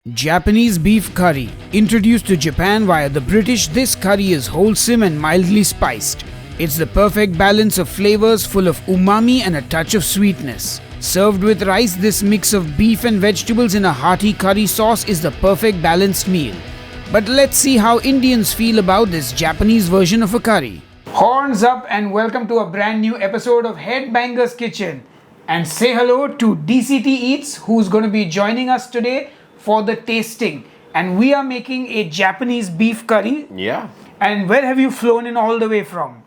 Japanese beef curry. Introduced to Japan via the British, this curry is wholesome and mildly spiced. It's the perfect balance of flavors full of umami and a touch of sweetness. Served with rice, this mix of beef and vegetables in a hearty curry sauce is the perfect balanced meal. But let's see how Indians feel about this Japanese version of a curry. Horns up and welcome to a brand new episode of Headbangers Kitchen. And say hello to DCT Eats, who's going to be joining us today for the tasting. And we are making a Japanese beef curry. Yeah. And where have you flown in all the way from?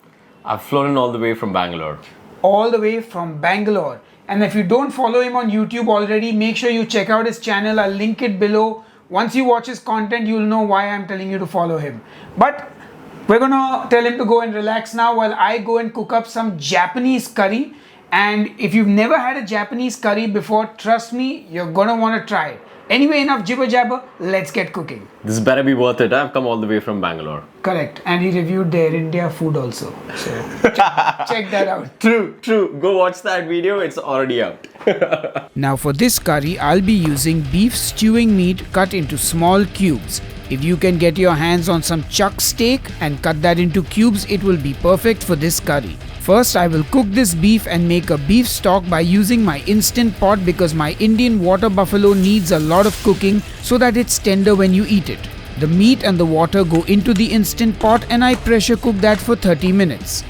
I've flown in all the way from Bangalore. All the way from Bangalore. And if you don't follow him on YouTube already, make sure you check out his channel. I'll link it below. Once you watch his content, you'll know why I'm telling you to follow him. But we're gonna tell him to go and relax now while I go and cook up some Japanese curry. And if you've never had a Japanese curry before, trust me, you're gonna wanna try it. Anyway, enough jibber jabber, let's get cooking. This better be worth it. I've come all the way from Bangalore. Correct. And he reviewed their India food also. So check that out. True. Go watch that video. It's already out. Now for this curry, I'll be using beef stewing meat cut into small cubes. If you can get your hands on some chuck steak and cut that into cubes, it will be perfect for this curry. First, I will cook this beef and make a beef stock by using my instant pot because my Indian water buffalo needs a lot of cooking so that it's tender when you eat it. The meat and the water go into the instant pot and I pressure cook that for 30 minutes.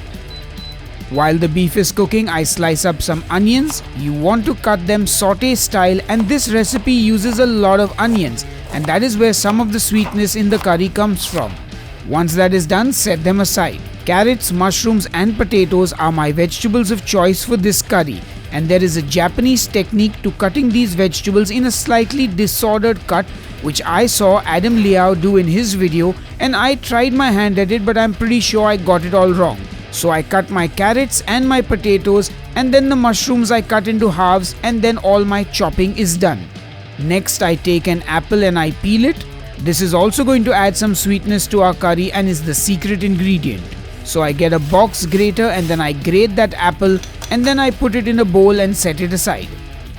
While the beef is cooking, I slice up some onions. You want to cut them sauté style, and this recipe uses a lot of onions, and that is where some of the sweetness in the curry comes from. Once that is done, set them aside. Carrots, mushrooms and potatoes are my vegetables of choice for this curry, and there is a Japanese technique to cutting these vegetables in a slightly disordered cut which I saw Adam Liao do in his video, and I tried my hand at it, but I'm pretty sure I got it all wrong. So I cut my carrots and my potatoes, and then the mushrooms I cut into halves, and then all my chopping is done. Next I take an apple and I peel it. This is also going to add some sweetness to our curry and is the secret ingredient. So I get a box grater and then I grate that apple and then I put it in a bowl and set it aside.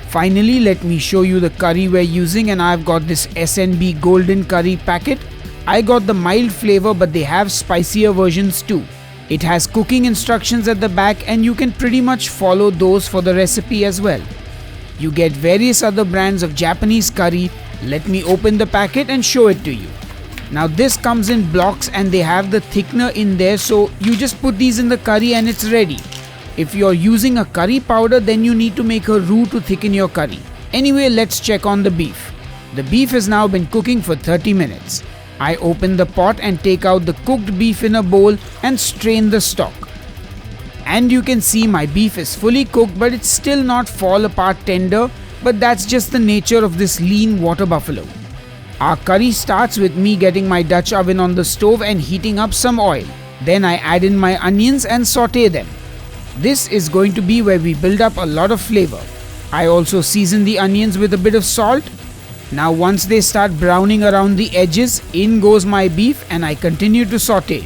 Finally, let me show you the curry we're using, and I've got this SNB golden curry packet. I got the mild flavor, but they have spicier versions too. It has cooking instructions at the back and you can pretty much follow those for the recipe as well. You get various other brands of Japanese curry. Let me open the packet and show it to you. Now this comes in blocks and they have the thickener in there, so you just put these in the curry and it's ready. If you're using a curry powder, then you need to make a roux to thicken your curry. Anyway, let's check on the beef. The beef has now been cooking for 30 minutes. I open the pot and take out the cooked beef in a bowl and strain the stock. And you can see my beef is fully cooked, but it's still not fall apart tender, but that's just the nature of this lean water buffalo. Our curry starts with me getting my Dutch oven on the stove and heating up some oil. Then I add in my onions and saute them. This is going to be where we build up a lot of flavor. I also season the onions with a bit of salt. Now once they start browning around the edges, in goes my beef and I continue to saute.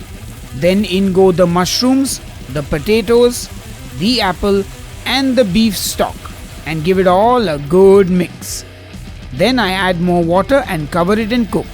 Then in go the mushrooms, the potatoes, the apple and the beef stock, and give it all a good mix. Then I add more water and cover it and cook.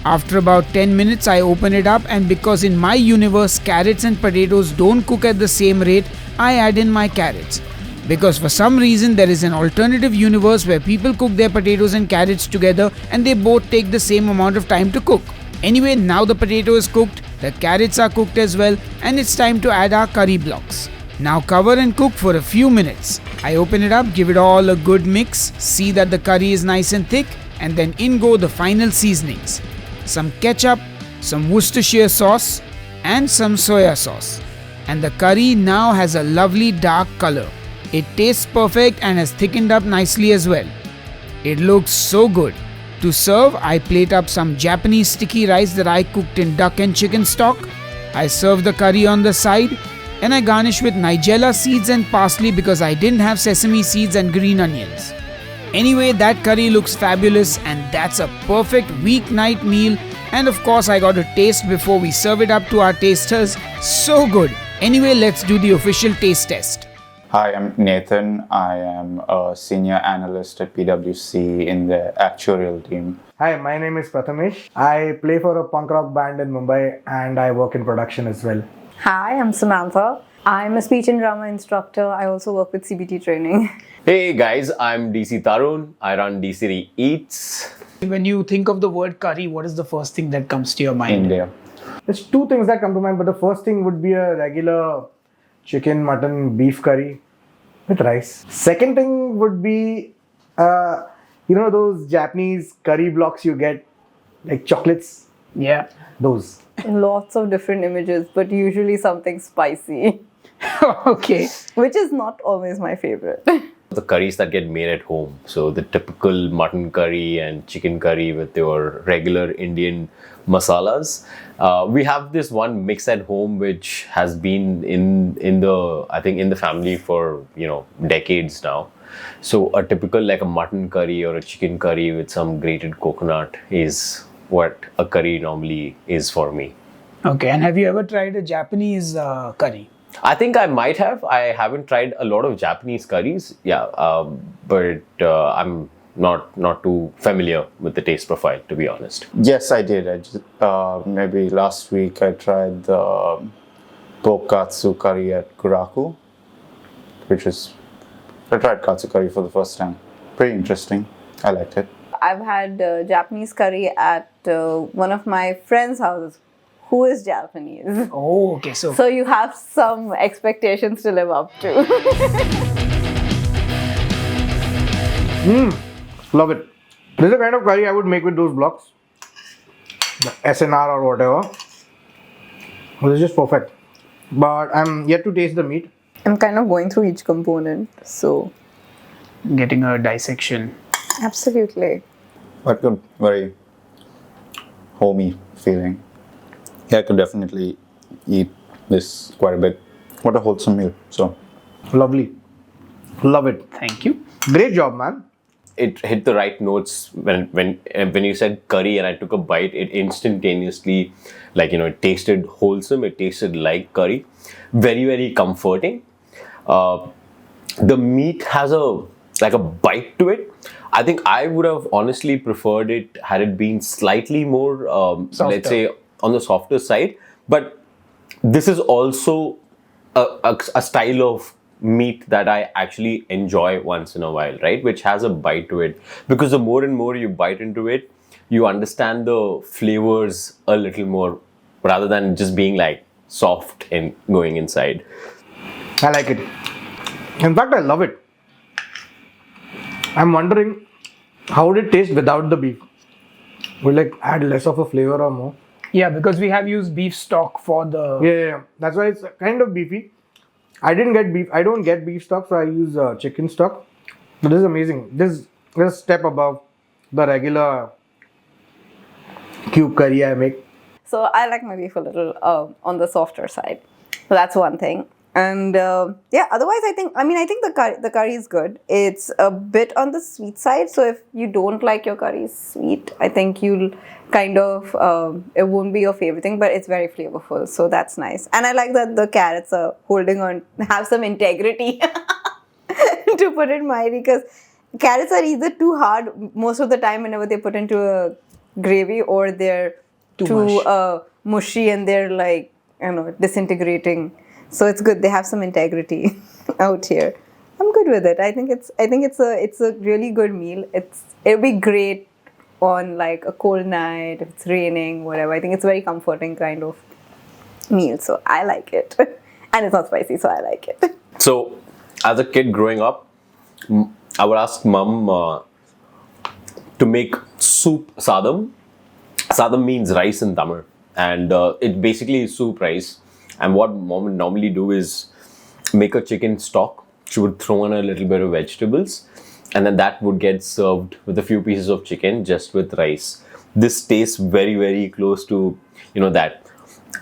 After about 10 minutes I open it up, and because in my universe carrots and potatoes don't cook at the same rate, I add in my carrots. Because for some reason there is an alternative universe where people cook their potatoes and carrots together and they both take the same amount of time to cook. Anyway, now the potato is cooked, the carrots are cooked as well, and it's time to add our curry blocks. Now cover and cook for a few minutes. I open it up, give it all a good mix, see that the curry is nice and thick, and then in go the final seasonings. Some ketchup, some Worcestershire sauce, and some soya sauce. And the curry now has a lovely dark color. It tastes perfect and has thickened up nicely as well. It looks so good. To serve, I plate up some Japanese sticky rice that I cooked in duck and chicken stock. I serve the curry on the side, and I garnish with nigella seeds and parsley because I didn't have sesame seeds and green onions. Anyway, that curry looks fabulous, and that's a perfect weeknight meal. And of course, I got to taste before we serve it up to our tasters. So good. Anyway, let's do the official taste test. Hi, I'm Nathan. I am a senior analyst at PwC in the actuarial team. Hi, my name is Prathamesh. I play for a punk rock band in Mumbai and I work in production as well. Hi, I'm Samantha. I'm a speech and drama instructor. I also work with CBT training. Hey guys, I'm DC Tarun. I run DCT Eats. When you think of the word curry, what is the first thing that comes to your mind? India. There's two things that come to mind, but the first thing would be a regular chicken, mutton, beef curry with rice. Second thing would be, those Japanese curry blocks you get, like chocolates, Yeah. those. Lots of different images, but usually something spicy, Okay. which is not always my favorite. The curries that get made at home. So the typical mutton curry and chicken curry with your regular Indian masalas. We have this one mix at home which has been in the family for decades now. So a typical like a mutton curry or a chicken curry with some grated coconut is what a curry normally is for me. Okay. And have you ever tried a Japanese curry? I think I might have. I haven't tried a lot of Japanese curries, but I'm not too familiar with the taste profile, to be honest. Yes, I did. Maybe last week I tried the Tokatsu curry at Kuraku, I tried katsu curry for the first time. Pretty interesting. I liked it. I've had Japanese curry at one of my friends' houses who is Japanese. Oh, okay. So you have some expectations to live up to. Love it. This is the kind of curry I would make with those blocks. The SNR or whatever. This is just perfect. But I'm yet to taste the meat. I'm kind of going through each component, so getting a dissection. absolutely. But good. Very homey feeling. Yeah, I could definitely eat this quite a bit. What a wholesome meal. So, Lovely. Love it. Thank you. Great job, man. It hit the right notes when you said curry and I took a bite. It instantaneously, it tasted wholesome. It tasted like curry, very very comforting. The meat has a bite to it. I think I would have honestly preferred it had it been slightly more, let's say, on the softer side. But this is also a style of meat that I actually enjoy once in a while, right? Which has a bite to it. Because the more and more you bite into it, you understand the flavors a little more rather than just being like soft and going inside. I like it. In fact, I love it. I'm wondering how would it taste without the beef? Will it add less of a flavor or more? Yeah, because we have used beef stock for the. Yeah. That's why it's kind of beefy. I don't get beef stock, so I use chicken stock. But this is amazing. This is a step above the regular cube curry I make. So I like my beef a little on the softer side. So that's one thing. And otherwise I think the curry is good. It's a bit on the sweet side. So if you don't like your curry sweet, I think you'll kind of, it won't be your favorite thing, but it's very flavorful. So that's nice. And I like that the carrots are have some integrity to put it mildly, because carrots are either too hard most of the time whenever they put into a gravy, or they're too mushy and they're disintegrating. So it's good they have some integrity out here. I'm good with it. I think it's a really good meal. It'll be great on like a cold night, if it's raining, whatever. I think it's a very comforting kind of meal. So I like it. And it's not spicy, so I like it. So, as a kid growing up, I would ask mom to make soup sadam. Sadam means rice in Tamil, and it basically is soup rice. And what mom would normally do is make a chicken stock. She would throw in a little bit of vegetables, and then that would get served with a few pieces of chicken just with rice. This tastes very, very close to, that.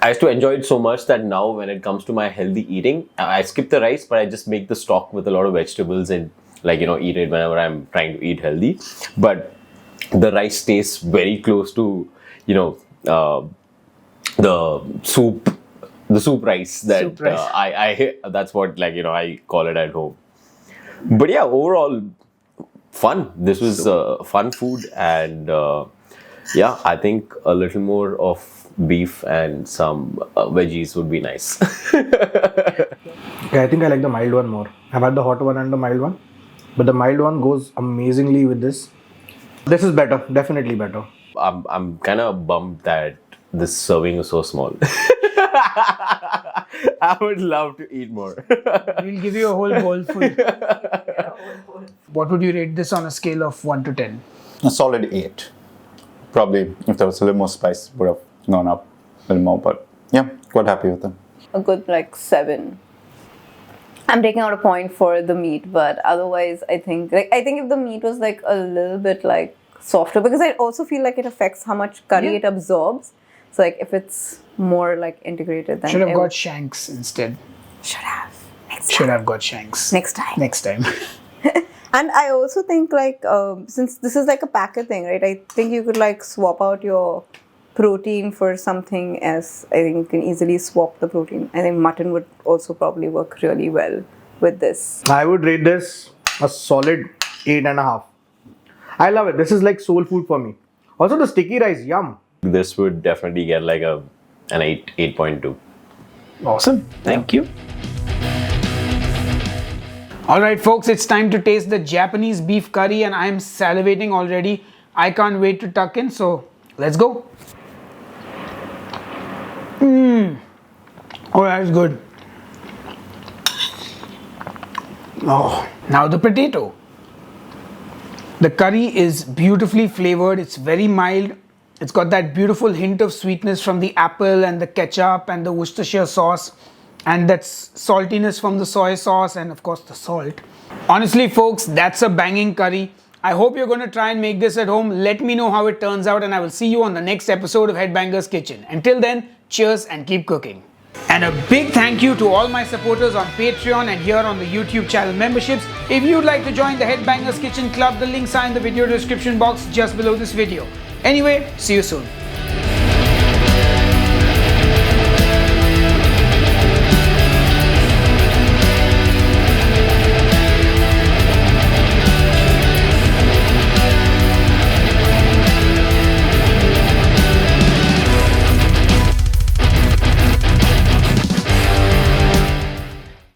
I used to enjoy it so much that now when it comes to my healthy eating, I skip the rice, but I just make the stock with a lot of vegetables and eat it whenever I'm trying to eat healthy. But the rice tastes very close to, the soup the soup rice that Soup rice. I that's what I call it at home. But yeah, overall fun. This was fun food, and yeah, I think a little more of beef and some veggies would be nice. Yeah, I think I like the mild one more. I've had the hot one and the mild one, but the mild one goes amazingly with this. This is better, definitely better. I'm kind of bummed that this serving is so small. I would love to eat more. We'll give you a whole bowl full. What would you rate this on a scale of 1 to 10? A solid 8. Probably if there was a little more spice, would have gone up a little more. But yeah, quite happy with them. A good 7. I'm taking out a point for the meat, but otherwise I think if the meat was a little bit softer, because I also feel like it affects how much curry it absorbs. So if it's more integrated, then Should have got shanks instead. should have Should have got shanks. next time. Next time. And I also think since this is a packet thing, right? I think you could swap out your protein for something else. I think you can easily swap the protein. I think mutton would also probably work really well with this. I would rate this a solid 8.5. I love it. This is soul food for me. Also the sticky rice, yum. This would definitely get an 8.2. Awesome. Thank you. Alright folks, it's time to taste the Japanese beef curry and I'm salivating already. I can't wait to tuck in, so let's go. Oh, that's good. Oh, now the potato. The curry is beautifully flavored. It's very mild. It's got that beautiful hint of sweetness from the apple and the ketchup and the Worcestershire sauce, and that saltiness from the soy sauce and of course the salt. Honestly folks, that's a banging curry. I hope you're going to try and make this at home. Let me know how it turns out and I will see you on the next episode of Headbangers Kitchen. Until then, cheers and keep cooking. And a big thank you to all my supporters on Patreon and here on the YouTube channel memberships. If you'd like to join the Headbangers Kitchen Club, the links are in the video description box just below this video. Anyway, see you soon.